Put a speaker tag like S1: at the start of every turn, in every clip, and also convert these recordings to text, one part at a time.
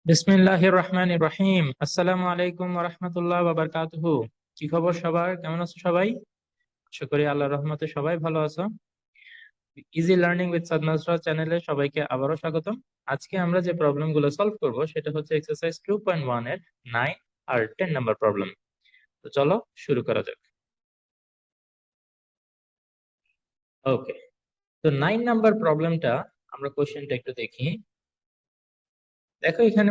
S1: বিসমিল্লাহির রহমানির রহিম। আসসালামু আলাইকুম ওয়া রাহমাতুল্লাহি ওয়া বারাকাতুহু। কি খবর সবার, কেমন আছো সবাই? আশা করি আল্লাহর রহমতে সবাই ভালো আছো। Easy learning with Sadman sir চ্যানেলে সবাইকে আবারও স্বাগতম। আজকে আমরা যে প্রবলেম গুলো সলভ করব সেটা হচ্ছে এক্সারসাইজ 2.1 এর 9 আর 10 নাম্বার প্রবলেম। তো চলো শুরু করা যাক। ওকে, তো 9 নাম্বার প্রবলেমটা আমরা কোশ্চেনটা একটু দেখি। দেখো এখানে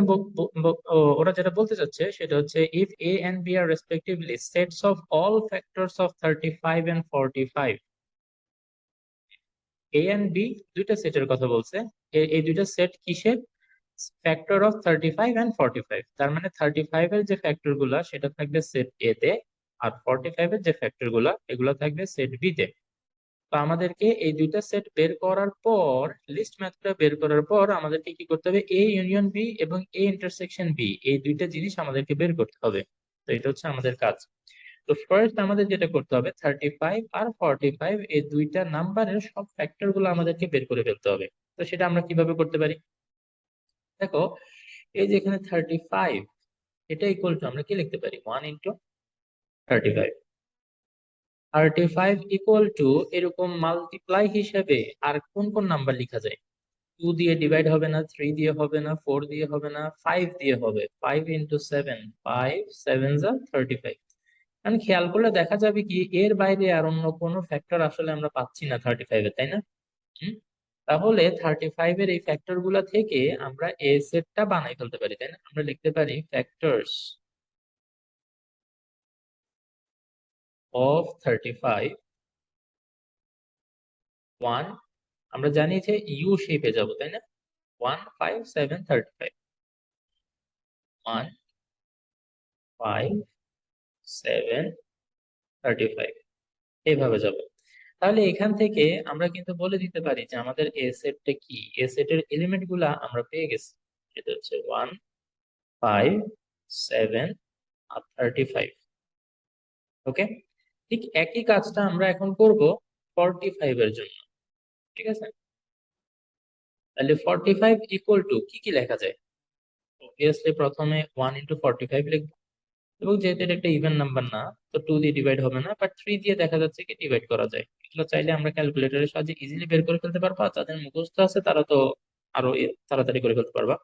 S1: ওরা যেটা বলতে চাচ্ছে সেটা হচ্ছে if A and B are respectively sets of all factors of 35 and 45। A and B দুইটা সেটের কথা বলছে। এই দুইটা সেট কিসের? Factor of 35 and 45। তার মানে 35 এর যে ফ্যাক্টর গুলা সেটা থাকবে সেট এ তে, আর 45 এর যে ফ্যাক্টর গুলা এগুলা থাকবে সেট বি তে। তো আমাদেরকে এই দুইটা সেট বের করার পর, লিস্ট মেথডটা বের করার পর আমাদেরকে কি করতে হবে? এ ইউনিয়ন বি এবং এ ইন্টারসেকশন বি, এই দুইটা জিনিস আমাদেরকে বের করতে হবে। তো এটা হচ্ছে আমাদের কাজ। তো ফার্স্ট আমাদের যেটা করতে হবে, 35 আর 45 এই দুইটা নাম্বারের সব ফ্যাক্টর গুলো আমাদেরকে বের করে ফেলতে হবে। তো সেটা আমরা কিভাবে করতে পারি? দেখো, এই যে এখানে 35, এটা ইকুয়াল টু আমরা কি লিখতে পারি? 1 × 35। 35 ইকুয়াল টু এরকম মাল্টিপ্লাই হিসেবে আর কোন কোন নাম্বার লেখা যায়? 2 দিয়ে ডিভাইড হবে না, 3 দিয়ে হবে না, 4 দিয়ে হবে না, 5 দিয়ে হবে। 5 × 7, 5 7 35। আমি খেয়াল করলে দেখা যাবে কি এর বাইরে আর অন্য কোনো ফ্যাক্টর আসলে আমরা পাচ্ছি না 35 এর, তাই না? হুম? তাহলে 35 এর এই ফ্যাক্টর গুলা থেকে আমরা এ সেটটা বানাই ফেলতে পারি, তাই না? আমরা লিখতে পারি ফ্যাক্টরস অফ 35। 1, আমরা জানি যে ইউ শেপে যাব, তাই না? 1 5 7 35। 1 5 7 35 এইভাবে যাব। তাহলে এখান থেকে আমরা কিন্তু বলে দিতে পারি যে আমাদের এ সেটটা কি। এ সেটের এলিমেন্ট গুলা আমরা পেয়ে গেছি। সেটা হচ্ছে 1 5 7 আর 35। ওকে, ঠিক একই কাজটা আমরা এখন করব 45 এর জন্য। ঠিক আছে, তাহলে 45 ইকুয়াল টু কি কি লেখা যায়? অবভিয়াসলি প্রথমে 1 × 45 লিখবো, এবং যেহেতু এটা একটা ইভেন নাম্বার না, তো 2 দিয়ে ডিভাইড হবে না, বাট 3 দিয়ে দেখা যাচ্ছে কি ডিভাইড করা যায়। এগুলো চাইলে আমরা ক্যালকুলেটরের সাহায্যে ইজিলি বের করে ফেলতে পারবো, আর যাদের মুখস্থ আছে তারা তো আরো তাড়াতাড়ি করে ফেলতে পারবা।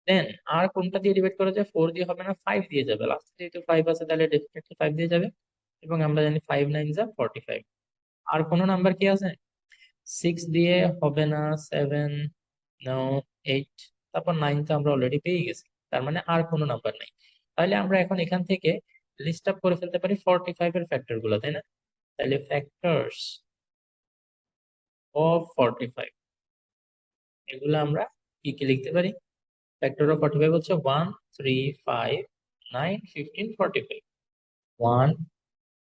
S1: দেন আর কোনটা দিয়ে ডিভাইড করা যায়? 4 দিয়ে হবে না, 5 দিয়ে যাবে। লাস্টে যেহেতু 5 আছে তাহলে ডেফিনেটলি 5 দিয়ে যাবে। এবং আমরা জানি 5 9 যা 45। আর কোনো নাম্বার কি আছে? 6 দিয়ে হবে না, 7 নো, 8, তারপর 9 তো আমরা অলরেডি পেয়ে গেছি। তার মানে আর কোনো নাম্বার নাই। তাহলে আমরা এখন এখান থেকে লিস্ট আপ করে ফেলতে পারি 45 এর ফ্যাক্টর গুলো, তাই না? তাহলে ফ্যাক্টরস অফ 45, এগুলো আমরা কি কি লিখতে পারি? ফ্যাক্টর অফ 45 হচ্ছে 1 3 5 9 15 45। 1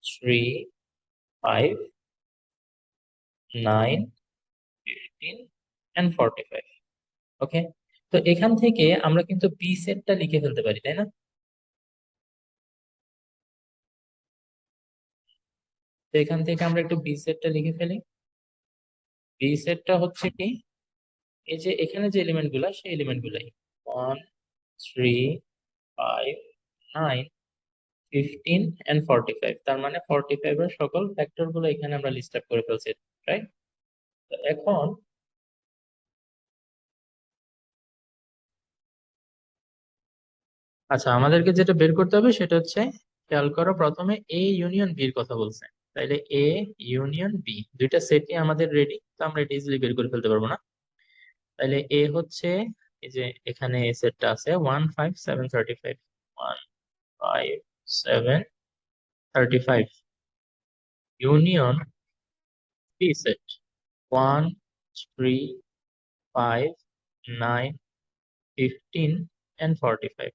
S1: 3 5 9 15 and 45। ওকে, তো এখান থেকে আমরা কিন্তু বি সেটটা লিখে ফেলতে পারি, তাই না? তো এখান থেকে আমরা একটু বি সেটটা লিখে ফেলি। বি সেটটা হচ্ছে কি, এই যে এখানে যে এলিমেন্ট গুলা সেই এলিমেন্ট গুলাই 1 3 5 9 15 and 45। তার মানে 45 এর সকল ফ্যাক্টর গুলো এখানে আমরা লিস্ট আপ করে ফেলছি, রাইট? তো এখন আচ্ছা, আমাদেরকে যেটা বের করতে হবে সেটা হচ্ছে, খেয়াল করো প্রথমে এ ইউনিয়ন বি এর কথা বলছে। তাইলে এ ইউনিয়ন বি দুইটা সেটই আমাদের রেডি, তো আমরা এটা ইজিলি বের করে ফেলতে পারবো না। তাইলে এ হচ্ছে, এই যে এখানে এ সেটটা আছে 1 5 7 35। 1 5 7 35 ইউনিয়ন বি সেট 1 3 5 9 15 and 45।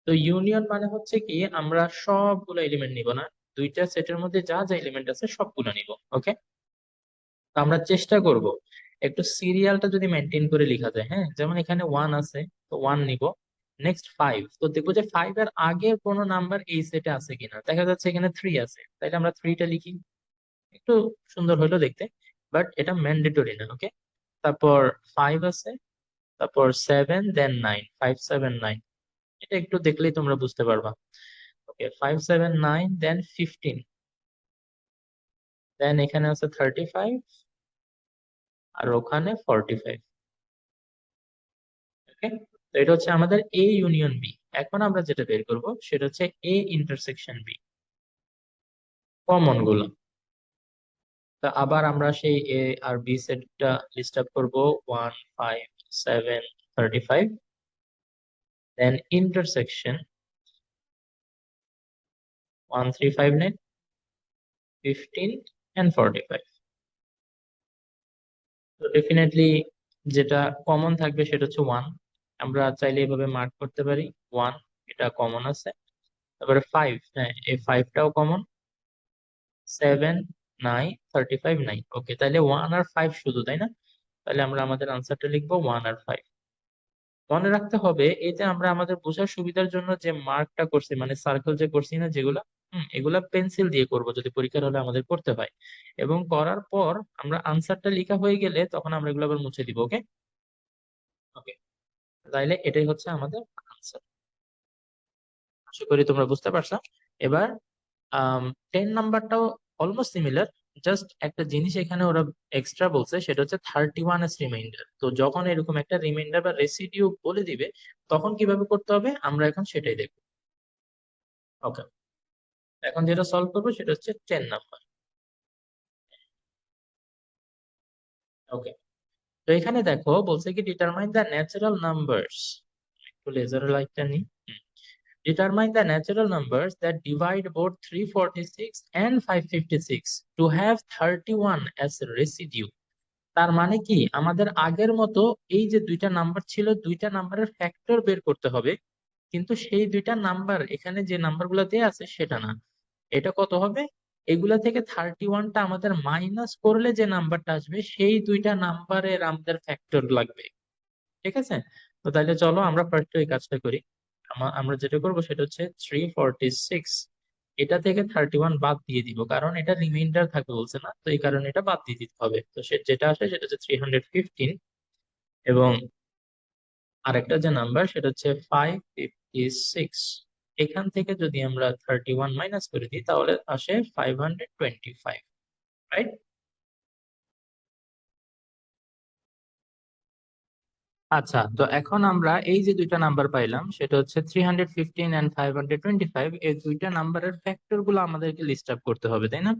S1: তো ইউনিয়ন মানে হচ্ছে কি, আমরা সবগুলো এলিমেন্ট নিব না, দুইটা সেটের মধ্যে যা যা এলিমেন্ট আছে সবগুলো নিব। ওকে, তো আমরা চেষ্টা করব একটু সিরিয়ালটা যদি মেনটেন করে লেখা যায়। হ্যাঁ, যেমন এখানে 1 আছে, তো 1 নিব। নেক্সট 5, তো দেখবো যে 5 এর আগের কোনো নাম্বার এই সেটে আছে কিনা। দেখা যাচ্ছে এখানে 3 আছে, তাইলে আমরা 3টা লিখি। একটু সুন্দর হলো দেখতে, বাট এটা ম্যান্ডেটরি না। ওকে, তারপর 5 আছে, তারপর 7 দেন 9, 579। এটা একটু দেখলেই তোমরা বুঝতে পারবা। ওকে, 579 দেন 15, দেন এখানে আছে 35, আর ওখানে 45। ওকে, তো এটা হচ্ছে আমাদের এ ইউনিয়ন বি। এখন আমরা যেটা বের করব সেটা হচ্ছে এ ইন্টারসেকশন বি, কমন গুলো। তা আবার আমরা সেই এ আর বি সেটটা লিস্ট আপ করবো, 1, 5, 7, 35, দেন ইন্টারসেকশন 1, 3, 5, 9, 15 and 45। তো ডেফিনেটলি যেটা কমন থাকবে সেটা হচ্ছে 1। আমরা চাইলে এভাবে মার্ক করতে পারি 1, এটা কমন আছে। তারপরে 5, হ্যাঁ এই 5টাও কমন। 7, 9, 35, 9। ওকে, তাহলে 1 আর 5 শুধু, তাই না? তাহলে আমরা আমাদের আনসারটা লিখবো 1 আর 5। মনে রাখতে হবে এই যে আমরা আমাদের বোঝার সুবিধার জন্য যে মার্কটা করছি, মানে সার্কেল যে করছি না যেগুলা, এগুলা পেন্সিল দিয়ে করব যদি পরীক্ষার হলে আমাদের করতে হয়। এবং করার পর আমরা আনসারটা লেখা হয়ে গেলে তখন আমরা এগুলো আবার মুছে দিব। ওকে, ওকে, তাইলে এটাই হচ্ছে আমাদের আনসার। আশা করি তোমরা বুঝতে পারছো। এবার 10 নাম্বারটাও অলমোস্ট সিমিলার। জাস্ট একটা জিনিস এখানে ওরা এক্সট্রা বলছে, সেটা হচ্ছে 31 এস রিমাইন্ডার। তো যখন এরকম একটা রিমাইন্ডার বা রেসিডিউ বলে দিবে তখন কিভাবে করতে হবে আমরা এখন সেটাই দেখবো। ওকে, এখন যেটা সলভ করবো সেটা হচ্ছে 10 নাম্বার। ওকে, তো এখানে দেখো বলছে কি ডিটারমাইন দ্য ন্যাচারাল নাম্বারস। একটু লেজার লাইটটা নিই। Determine the natural numbers that divide both 346 and 556 to have 31 as residue. তার মানে কি আমাদের আগের মতো এই যে দুইটা নাম্বার ছিল, দুইটা নাম্বারের ফ্যাক্টর বের করতে হবে, কিন্তু সেই দুইটা নাম্বার এখানে যে নাম্বারগুলো দেয়া আছে সেটা না। এটা কত হবে? এগুলা থেকে 31টা আমাদের মাইনাস করলে যে নাম্বারটা আসবে সেই দুইটা নাম্বারের আমাদের ফ্যাক্টর লাগবে। ঠিক আছে? তো তাহলে চলো আমরা ফার্স্ট ওই কাজটা করি। আমরা যেটা করবো সেটা হচ্ছে 346, এটা থেকে 31 বাদ দিয়ে দিব, কারণ এটা রিমাইন্ডার থাকবে বলছে না, তো এই কারণে এটা বাদ দিয়ে দিতে হবে। তো সে যেটা আসে সেটা হচ্ছে 315, এবং আরেকটা যে নাম্বার সেটা হচ্ছে 556। এখান থেকে যদি আমরা 31 মাইনাস করে দিই তাহলে আসে 525। রাইট? আচ্ছা, তো এখন আমরা এই যে দুইটা নাম্বার পাইলাম সেটা হচ্ছে 315 এন্ড 525, এই দুইটা নাম্বারের ফ্যাক্টর গুলো আমাদেরকে লিস্ট আপ করতে হবে, তাই না?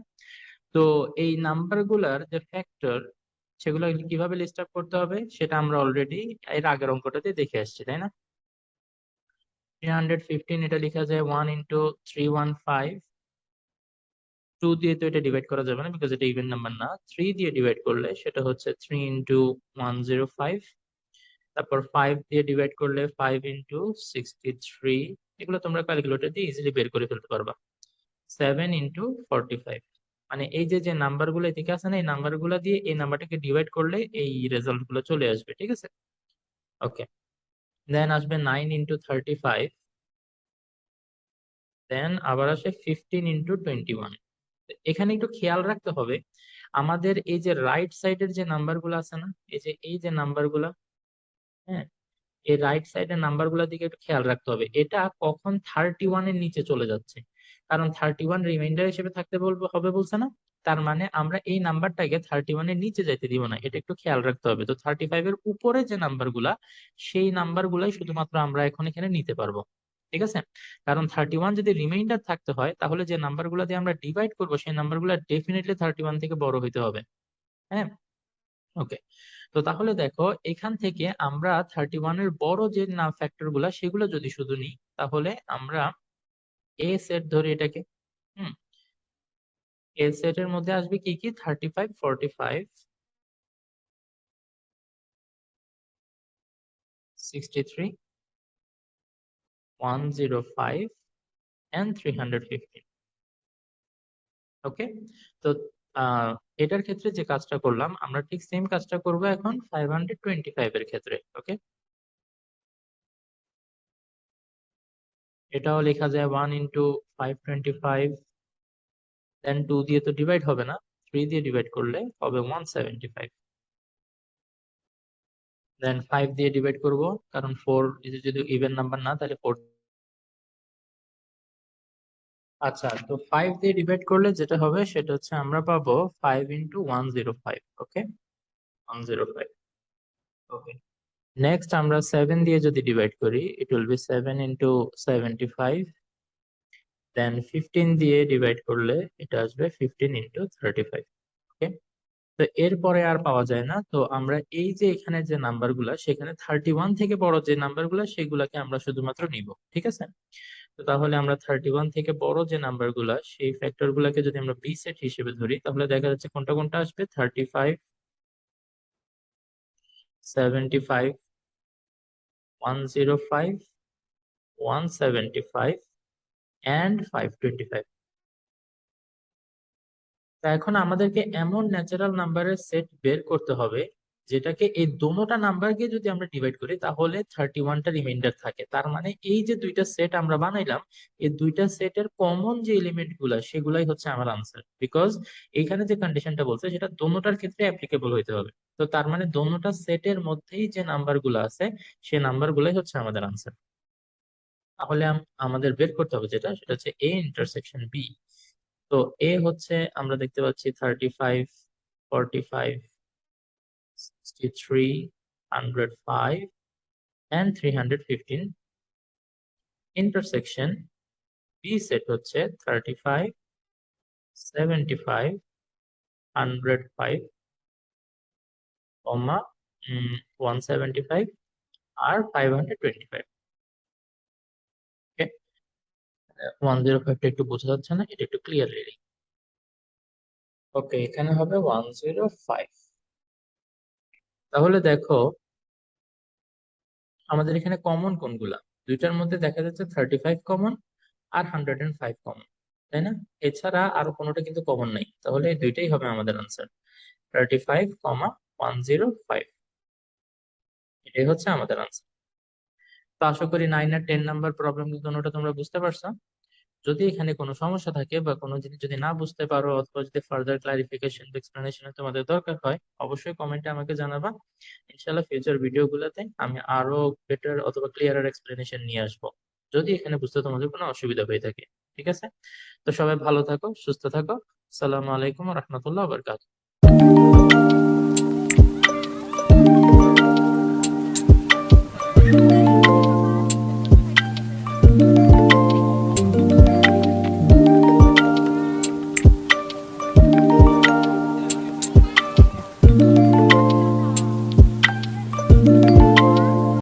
S1: তো এই নাম্বার গুলার যে ফ্যাক্টর সেগুলো কিভাবে লিস্ট আপ করতে হবে সেটা আমরা অলরেডি এর আগের অঙ্কটাতে দেখে আসছি, তাই না? 315 এটা লেখা যায় 1 into 315। 2 দিয়ে তো এটা ডিভাইড করা যাবে না বিকজ এটা ইভেন নাম্বার না। 3 দিয়ে ডিভাইড করলে সেটা হচ্ছে 3 into 105। তারপর 5 দিয়ে ডিভাইড করলে 5 into 63। এগুলো তোমরা ক্যালকুলেটর দিয়ে ইজিলি বের করে ফেলতে পারবা। 7 into 45। মানে এই যে যে নাম্বার গুলো এদিকে আছে না, এই নাম্বার গুলো দিয়ে এই নাম্বারটাকে ডিভাইড করলে এই রেজাল্ট গুলো চলে আসবে। ঠিক আছে? ওকে, দেন আসবে 9 into 35, দেন আবার আসে 15 into 21। এখানে একটু খেয়াল রাখতে হবে আমাদের এই যে রাইট সাইডের যে নাম্বার গুলো আছে না, এই যে নাম্বার গুলা, হ্যাঁ, এই রাইট সাইডের নাম্বার গুলোর দিকে একটু খেয়াল রাখতে হবে এটা কখন 31 এর নিচে চলে যাচ্ছে। কারণ 31 রিমাইন্ডার হিসেবে থাকতে বলবো হবে বলছে না, তার মানে আমরা এই নাম্বারটাকে 31 এর নিচে যাইতে দিব না, এটা একটু খেয়াল রাখতে হবে। তো 35 এর উপরে যে নাম্বার গুলা সেই নাম্বার গুলাই শুধুমাত্র আমরা এখন এখানে নিতে পারবো। ঠিক আছে? কারণ 31 যদি রিমাইন্ডার থাকতে হয় তাহলে যে নাম্বার গুলা দিয়ে আমরা ডিভাইড করবো সেই নাম্বার গুলা ডেফিনেটলি 31 থেকে বড় হইতে হবে। হ্যাঁ, ওকে। তো তাহলে দেখো এখান থেকে আমরা 31 এর বড় যে না ফ্যাক্টর গুলা সেগুলো যদি শুধু নিই তাহলে আমরা এ সেট ধরি এটাকে। হুম, এ সেটের মধ্যে আসবে কি কি? 35, 45, 63, 105 and 315। ওকে, তো এটার ক্ষেত্রে যে কাজটা করলাম আমরা ঠিক সেম কাজটা করব এখন 525 এর ক্ষেত্রে। ওকে, এটাও লেখা যায় 1 into 525, দেন 2 দিয়ে তো ডিভাইড হবে না, 3 দিয়ে ডিভাইড করলে হবে 175। দেন 5 দিয়ে ডিভাইড করব, কারণ 4 যদি ইভেন নাম্বার না তাহলে 4। আচ্ছা, তো 5 দিয়ে ডিভাইড করলে যেটা হবে সেটা হচ্ছে আমরা পাবো 5 × 105। ওকে, 105। ওকে, নেক্সট আমরা 7 দিয়ে যদি ডিভাইড করি, ইট উইল বি 7 × 75। দেন 15 দিয়ে ডিভাইড করলে এটা আসবে 15 × 35। ওকে, তো এরপরে আর পাওয়া যায় না, তো আমরা এই যে এখানে যে নাম্বারগুলা, সেখানে 31 থেকে বড় যে নাম্বারগুলা সেগুলাকে আমরা শুধুমাত্র নিব। ঠিক আছে, তো তাহলে আমরা 31 থেকে বড় যে নাম্বারগুলা সেই ফ্যাক্টর গুলাকে যদি আমরা বি সেট হিসেবে ধরি, তাহলে দেখা যাচ্ছে কোনটা কোনটা আসবে: 35, 75, 105, 175 অ্যান্ড 525। তা এখন আমাদেরকে এমন ন্যাচারাল নাম্বারের সেট বের করতে হবে যেটাকে এই দোনোটা নাম্বারকে যদি আমরা ডিভাইড করি তাহলে 31টা রিমাইন্ডার থাকে। তার মানে এই যে দুইটা সেট আমরা বানাইলাম, এই দুইটা সেটের কমন যে এলিমেন্ট গুলা সেগুলাই হচ্ছে আমার আনসার, বিকজ এখানে যে কন্ডিশনটা বলছে সেটা দোনোটার ক্ষেত্রে অ্যাপ্লিকেবল হইতে হবে। তো তার মানে দোনোটা সেটের মধ্যেই যে নাম্বার গুলো আছে সে নাম্বার গুলাই হচ্ছে আমাদের আনসার। তাহলে আমাদের বের করতে হবে যেটা, সেটা হচ্ছে এ ইন্টারসেকশন বি। তো এ হচ্ছে আমরা দেখতে পাচ্ছি 35, 45, 63, 105 and 315। ইন্টারসেকশন বি সেট হচ্ছে 35, 75, 105, 175 আর 525। ওকে, 105টা একটু বোঝা যাচ্ছে না, এটা একটু ক্লিয়ারলি। ওকে, এখানে হবে 105। তাহলে দেখো আমাদের এখানে কমন কোনগুলা, দুইটার মধ্যে দেখা যাচ্ছে 35 কমন আর 105 কমন, তাই না? এছাড়া আরো কোনোটা কিন্তু কমন নাই, তাহলে এই দুইটাই হবে আমাদের আনসার, 35, 105। এটাই হচ্ছে আমাদের আনসার। তো আশা করি 9 আর 10 নাম্বার প্রবলেম দুটোটা তোমরা বুঝতে পারছো। যদি এখানে কোনো সমস্যা থাকে বা কোনো জিনিস যদি না বুঝতে পারো অথবা যদি ফার্দার ক্লারিফিকেশন বা এক্সপ্লেনেশন তোমাদের দরকার হয়, অবশ্যই কমেন্টে আমাকে জানাবা। ইনশাআল্লাহ ফিউচার ভিডিওগুলোতে আমি আরো বেটার অথবা ক্লিয়ারার এক্সপ্লেনেশন নিয়ে আসবো, যদি এখানে বুঝতে তোমাদের কোনো অসুবিধা হয়ে থাকে। ঠিক আছে, তো সবাই ভালো থাকো, সুস্থ থাকো। আসসালামু আলাইকুম ওয়া রাহমাতুল্লাহি ওয়া বারাকাতুহু।